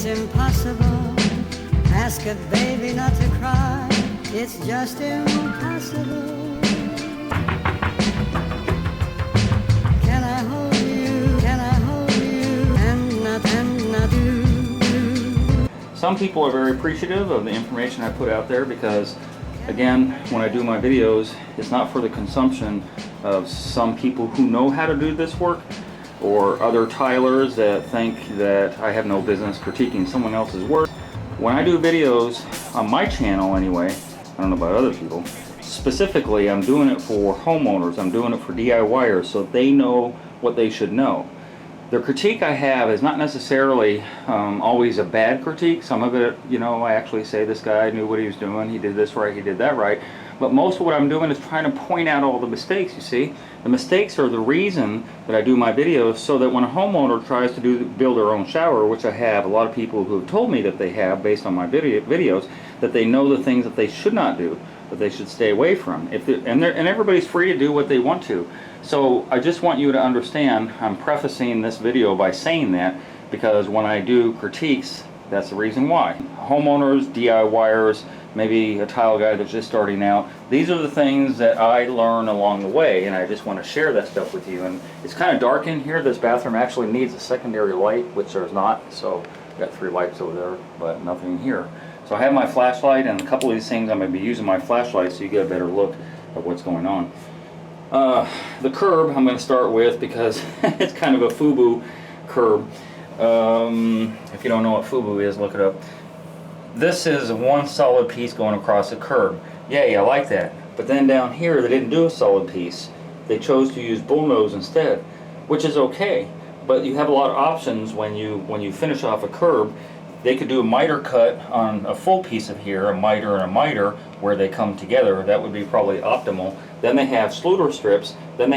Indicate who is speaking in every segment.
Speaker 1: It's impossible. Ask a baby not to cry. It's just impossible. Can I hold you? Can I hold you? And not do.
Speaker 2: Some people are very appreciative of the information I put out there because, again, when I do my videos, it's not for the consumption of some people who know how to do this work or other tilers that think that I have no business critiquing someone else's work. When I do videos on my channel anyway, I don't know about other people, specifically I'm doing it for homeowners, I'm doing it for DIYers so they know what they should know. The critique I have is not necessarily always a bad critique. Some of it, you know, I actually say this guy knew what he was doing, he did this right, he did that right. But most of what I'm doing is trying to point out all the mistakes, you see. The mistakes are the reason that I do my videos, so that when a homeowner tries to build their own shower, which I have a lot of people who have told me that they have based on my videos, that they know the things that they should not do, that they should stay away from. And everybody's free to do what they want to. So I just want you to understand, I'm prefacing this video by saying that, because when I do critiques, that's the reason why. Homeowners, DIYers, maybe a tile guy that's just starting out, these are the things that I learn along the way, and I just want to share that stuff with you. And it's kind of dark in here. This bathroom actually needs a secondary light, which there's not, so I've got 3 lights over there, but nothing here. So I have my flashlight, and a couple of these things I'm going to be using my flashlight so you get a better look at what's going on. The curb I'm going to start with because it's kind of a FUBU curb. If you don't know what FUBU is, look it up. This is one solid piece going across the curb. Yay, I like that. But then down here they didn't do a solid piece. They chose to use bullnose instead, which is okay. But you have a lot of options when you finish off a curb. They could do a miter cut on a full piece of here, a miter and a miter, where they come together. That would be probably optimal. Then they have Schluter strips. Then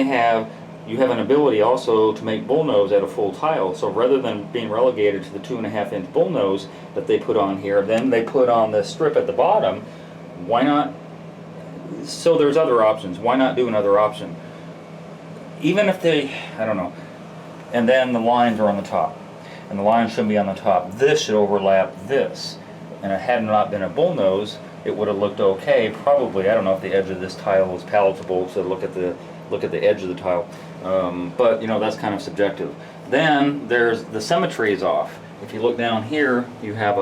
Speaker 2: you have an ability also to make bullnose at a full tile. So rather than being relegated to the 2.5-inch bullnose that they put on here, then they put on the strip at the bottom. Why not? So there's other options. Why not do another option? Even if they, I don't know. And then the lines are on the top. And the lines shouldn't be on the top. This should overlap this. And if it had not been a bullnose, it would have looked okay. Probably, I don't know if the edge of this tile is palatable to look at the edge of the tile. But you know, that's kind of subjective. Then there's the symmetry is off. If you look down here, you have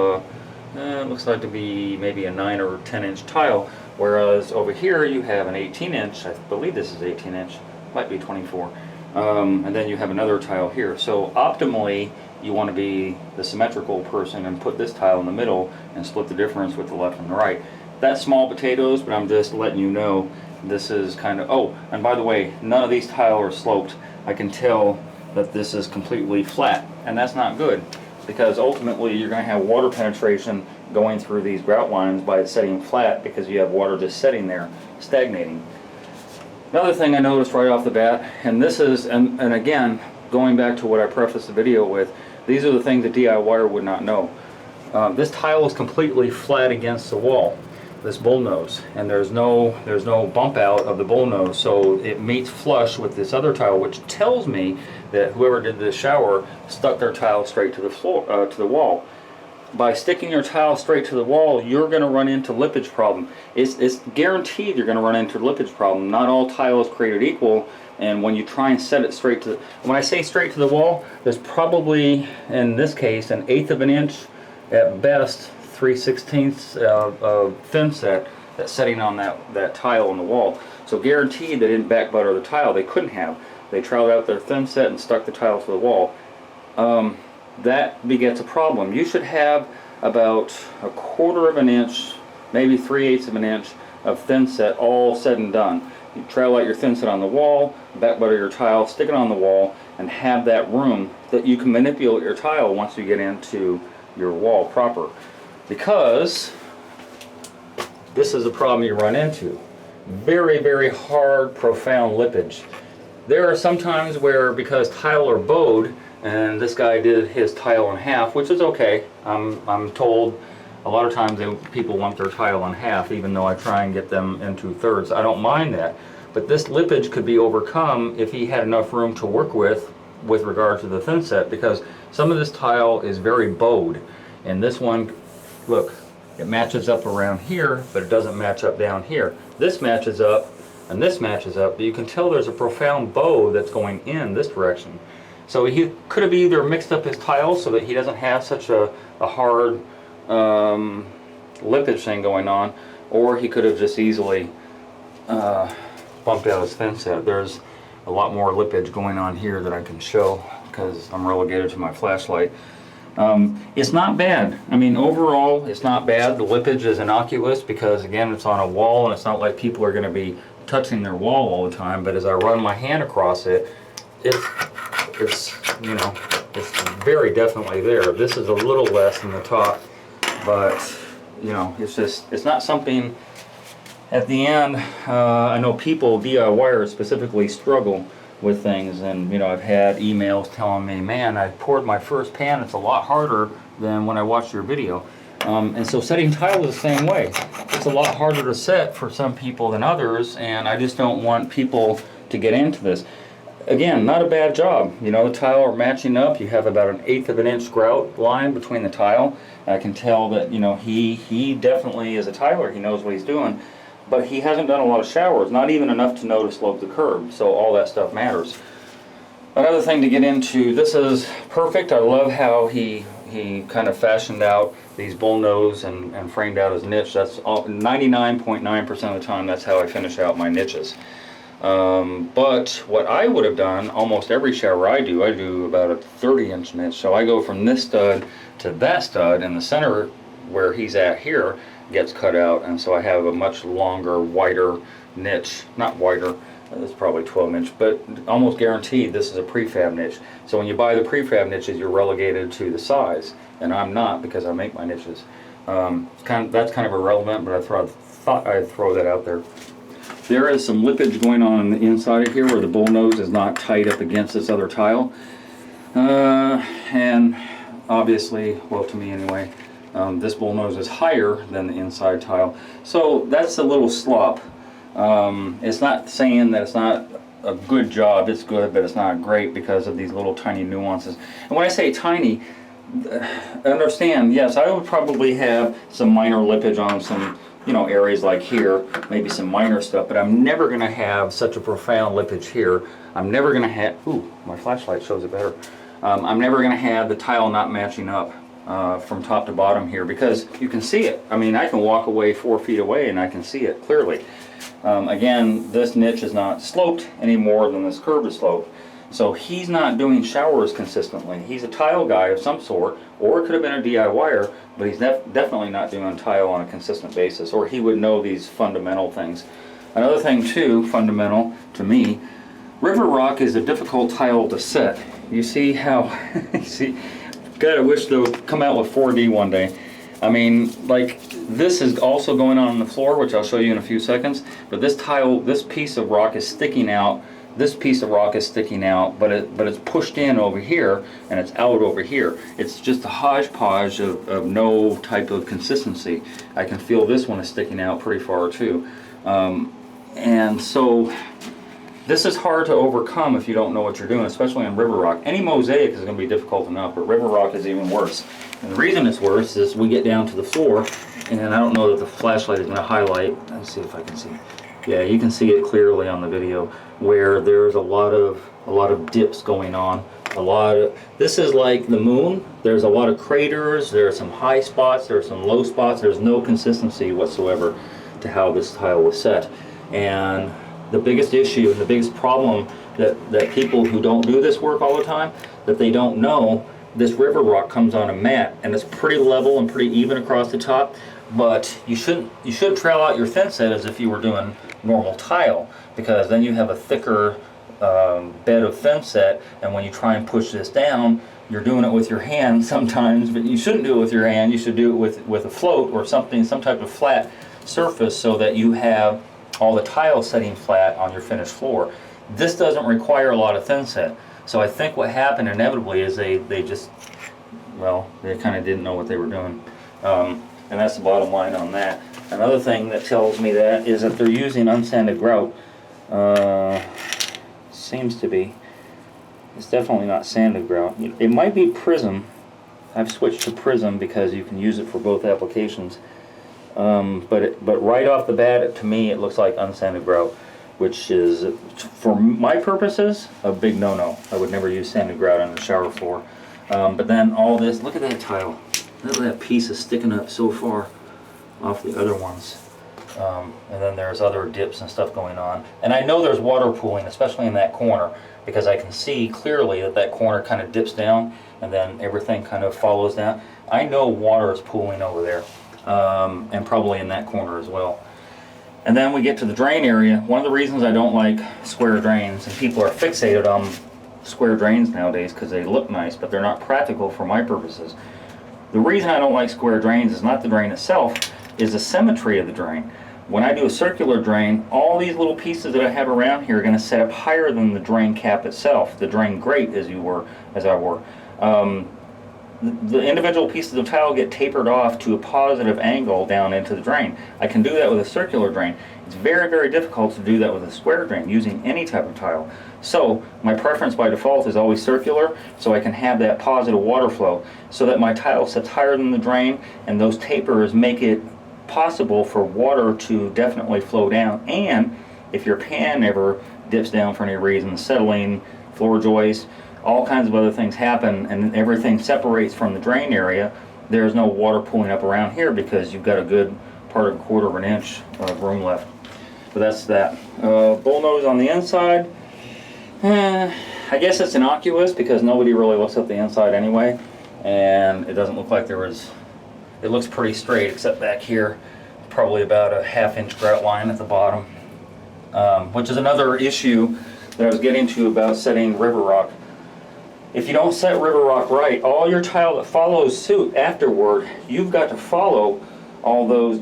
Speaker 2: it looks like to be maybe a 9 or 10-inch tile, whereas over here you have an 18-inch. I believe this is 18-inch, might be 24. And then you have another tile here. So optimally, you want to be the symmetrical person and put this tile in the middle and split the difference with the left and the right. That's small potatoes, but I'm just letting you know this is kind of, oh, and by the way, none of these tile are sloped. I can tell that this is completely flat, and that's not good, because ultimately you're going to have water penetration going through these grout lines by setting flat, because you have water just sitting there, stagnating. Another thing I noticed right off the bat, and this is, and again, going back to what I prefaced the video with, these are the things that DIYer would not know. This tile is completely flat against the wall, this bullnose, and there's no bump out of the bullnose, so it meets flush with this other tile, which tells me that whoever did this shower stuck their tile straight to the floor, to the wall. By sticking your tile straight to the wall, you're going to run into lippage problem. It's guaranteed you're going to run into lippage problem. Not all tile is created equal, and when you try and set it straight to, when I say straight to the wall, there's probably, in this case, 1/8 of an inch, at best 3/16 of thin set that's setting on that tile on the wall. So guaranteed they didn't back butter the tile. They couldn't have. They troweled out their thin set and stuck the tile to the wall. That begets a problem. You should have about 1/4 of an inch, maybe 3/8 of an inch of thin set, all said and done. You trowel out your thin set on the wall, back butter your tile, stick it on the wall, and have that room that you can manipulate your tile once you get into your wall proper. Because this is a problem you run into. Very, very hard, profound lippage. There are some times where, because tile are bowed, and this guy did his tile in half, which is okay. I'm told a lot of times people want their tile in half, even though I try and get them in 2/3. I don't mind that. But this lippage could be overcome if he had enough room to work with regard to the thin set, because some of this tile is very bowed. And this one, look, it matches up around here, but it doesn't match up down here. This matches up, and this matches up, but you can tell there's a profound bow that's going in this direction. So he could have either mixed up his tiles so that he doesn't have such a hard lippage thing going on, or he could have just easily bumped out his thin set. There's a lot more lippage going on here that I can show because I'm relegated to my flashlight. It's not bad. I mean, overall, it's not bad. The lippage is innocuous because, again, it's on a wall, and it's not like people are going to be touching their wall all the time. But as I run my hand across it, it's you know, it's very definitely there. This is a little less than the top, but you know, it's not something. At the end, I know people, DIYers specifically, struggle with things, and you know, I've had emails telling me, man, I poured my first pan, it's a lot harder than when I watched your video. And so setting tile is the same way. It's a lot harder to set for some people than others, and I just don't want people to get into this. Again, not a bad job. You know, the tile are matching up. You have about 1/8 of an inch grout line between the tile. I can tell that, you know, he definitely is a tiler. He knows what he's doing. But he hasn't done a lot of showers, not even enough to know to slope the curb, so all that stuff matters. Another thing to get into, this is perfect. I love how he kind of fashioned out these bullnose and framed out his niche. That's 99.9% of the time, that's how I finish out my niches. But what I would have done, almost every shower I do about a 30-inch niche. So I go from this stud to that stud, and the center where he's at here gets cut out, and so I have a much longer, wider niche. Not wider, it's probably 12-inch, but almost guaranteed this is a prefab niche. So when you buy the prefab niches, you're relegated to the size, and I'm not because I make my niches. That's kind of irrelevant, but I thought I'd throw that out there. There is some lippage going on the inside of here where the bullnose is not tight up against this other tile. And obviously, well, to me anyway, this bullnose is higher than the inside tile. So that's a little slop. It's not saying that it's not a good job. It's good, but it's not great because of these little tiny nuances. And when I say tiny, understand, yes, I would probably have some minor lippage on some, you know, areas like here, maybe some minor stuff, but I'm never going to have such a profound lippage here. I'm never going to have, ooh, my flashlight shows it better. I'm never going to have the tile not matching up from top to bottom here, because you can see it. I mean, I can walk away 4 feet away and I can see it clearly. Again, this niche is not sloped any more than this curb is sloped. So he's not doing showers consistently. He's a tile guy of some sort, or it could have been a DIYer, but he's definitely not doing tile on a consistent basis, or he would know these fundamental things. Another thing too, fundamental to me, river rock is a difficult tile to set. You see how, God, I wish they would come out with 4D one day. I mean, like, this is also going on the floor, which I'll show you in a few seconds, but this tile, this piece of rock is sticking out. This piece of rock is sticking out, but it's pushed in over here, and it's out over here. It's just a hodgepodge of no type of consistency. I can feel this one is sticking out pretty far too. And so this is hard to overcome if you don't know what you're doing, especially on river rock. Any mosaic is going to be difficult enough, but river rock is even worse. And the reason it's worse is we get down to the floor, and I don't know that the flashlight is going to highlight. Let's see if I can see. Yeah, you can see it clearly on the video where there's a lot of dips going on. This is like the moon. There's a lot of craters. There are some high spots. There are some low spots. There's no consistency whatsoever to how this tile was set. And the biggest issue and the biggest problem that people who don't do this work all the time, that they don't know, this river rock comes on a mat, and it's pretty level and pretty even across the top. But you should trail out your thin set as if you were doing normal tile, because then you have a thicker bed of thin set, and when you try and push this down, you're doing it with your hand sometimes, but you shouldn't do it with your hand. You should do it with a float or something, some type of flat surface, so that you have all the tile setting flat on your finished floor. This doesn't require a lot of thin set. So I think what happened inevitably is they just, well, they kind of didn't know what they were doing. And that's the bottom line on that. Another thing that tells me that is that they're using unsanded grout. Seems to be. It's definitely not sanded grout. It might be prism. I've switched to Prism because you can use it for both applications. But right off the bat, to me, it looks like unsanded grout, which is, for my purposes, a big no-no. I would never use sanded grout on the shower floor. But then all this, look at that tile. Look at that piece is sticking up so far off the other ones. And then there's other dips and stuff going on. And I know there's water pooling, especially in that corner, because I can see clearly that that corner kind of dips down and then everything kind of follows down. I know water is pooling over there, and probably in that corner as well. And then we get to the drain area. One of the reasons I don't like square drains, and people are fixated on square drains nowadays because they look nice, but they're not practical for my purposes. The reason I don't like square drains is not the drain itself, is the symmetry of the drain. When I do a circular drain, all these little pieces that I have around here are going to set up higher than the drain cap itself, the drain grate as I were. The individual pieces of tile get tapered off to a positive angle down into the drain. I can do that with a circular drain. It's very, very difficult to do that with a square drain using any type of tile. So my preference by default is always circular, so I can have that positive water flow so that my tile sits higher than the drain, and those tapers make it possible for water to definitely flow down. And if your pan ever dips down for any reason, settling, floor joist, all kinds of other things happen and everything separates from the drain area, there's no water pooling up around here because you've got a good part of a quarter of an inch of room left. But that's that. Bull nose on the inside. I guess it's innocuous because nobody really looks at the inside anyway, and it doesn't look like there was. It looks pretty straight, except back here, probably about a ½ inch grout line at the bottom, which is another issue that I was getting to about setting river rock. If you don't set river rock right, all your tile that follows suit afterward, you've got to follow all those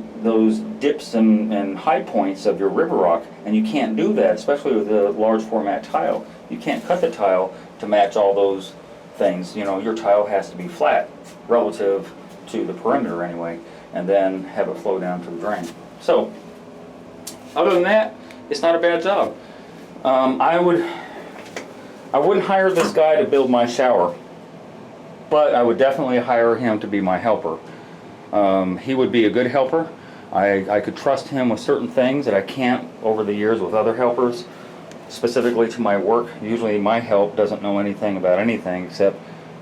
Speaker 2: dips and high points of your river rock, and you can't do that, especially with a large format tile. You can't cut the tile to match all those things. You know, your tile has to be flat relative to the perimeter anyway, and then have it flow down to the drain. So, other than that, it's not a bad job. I wouldn't hire this guy to build my shower, but I would definitely hire him to be my helper. He would be a good helper. I could trust him with certain things that I can't over the years with other helpers, specifically to my work. Usually my help doesn't know anything about anything except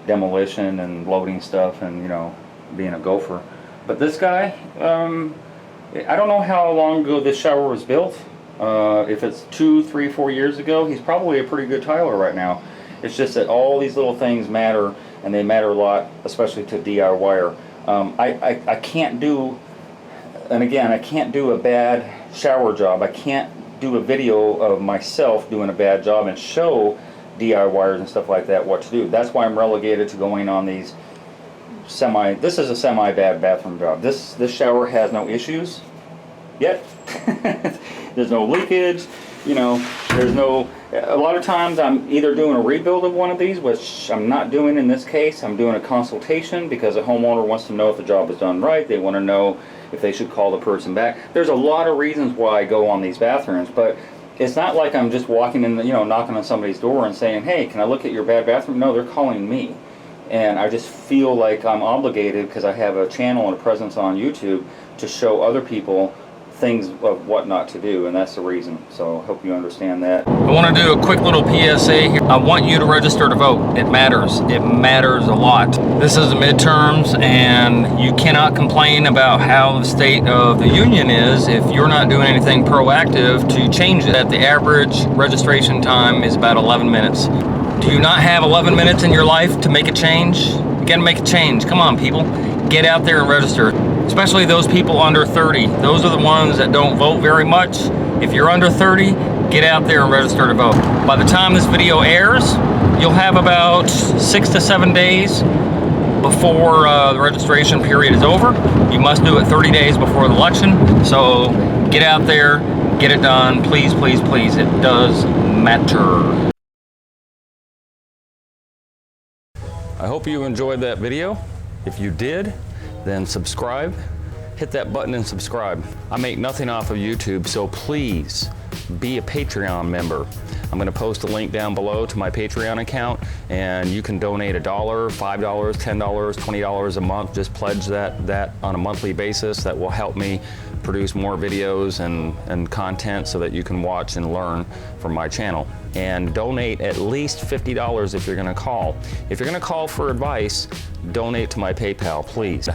Speaker 2: demolition and loading stuff and, you know, being a gopher. But this guy, I don't know how long ago this shower was built. If it's 2, 3, 4 years ago, he's probably a pretty good tiler right now. It's just that all these little things matter, and they matter a lot, especially to DIYer. I can't do, and again, I can't do a bad shower job. I can't do a video of myself doing a bad job and show DIYers and stuff like that what to do. That's why I'm relegated to going on these this is a semi-bad bathroom job. This shower has no issues yet. There's no leakage, you know, there's no, a lot of times I'm either doing a rebuild of one of these, which I'm not doing in this case. I'm doing a consultation because a homeowner wants to know if the job is done right. They want to know if they should call the person back. There's a lot of reasons why I go on these bathrooms, but it's not like I'm just walking in, you know, knocking on somebody's door and saying, hey, can I look at your bad bathroom? No, they're calling me. And I just feel like I'm obligated, because I have a channel and a presence on YouTube, to show other people things of what not to do, and that's the reason. So I hope you understand that. I want to do a quick little PSA here. I want you to register to vote. It matters. It matters a lot. This is the midterms, and you cannot complain about how the state of the union is if you're not doing anything proactive to change it. The average registration time is about 11 minutes. Do you not have 11 minutes in your life to make a change? You gotta make a change. Come on, people. Get out there and register. Especially those people under 30. Those are the ones that don't vote very much. If you're under 30, get out there and register to vote. By the time this video airs, you'll have about 6 to 7 days before the registration period is over. You must do it 30 days before the election. So get out there, get it done. Please, please, please. It does matter. I hope you enjoyed that video. If you did, then subscribe. Hit that button and subscribe. I make nothing off of YouTube, so please be a Patreon member. I'm going to post a link down below to my Patreon account, and you can donate $1, $5, $10, $20 a month. Just pledge that on a monthly basis. That will help me produce more videos and content so that you can watch and learn from my channel. And donate at least $50 if you're going to call. If you're going to call for advice, donate to my PayPal, please.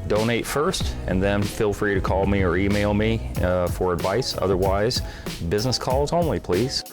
Speaker 2: Donate first, and then feel free to call me or email me for advice. Otherwise, business calls only, please.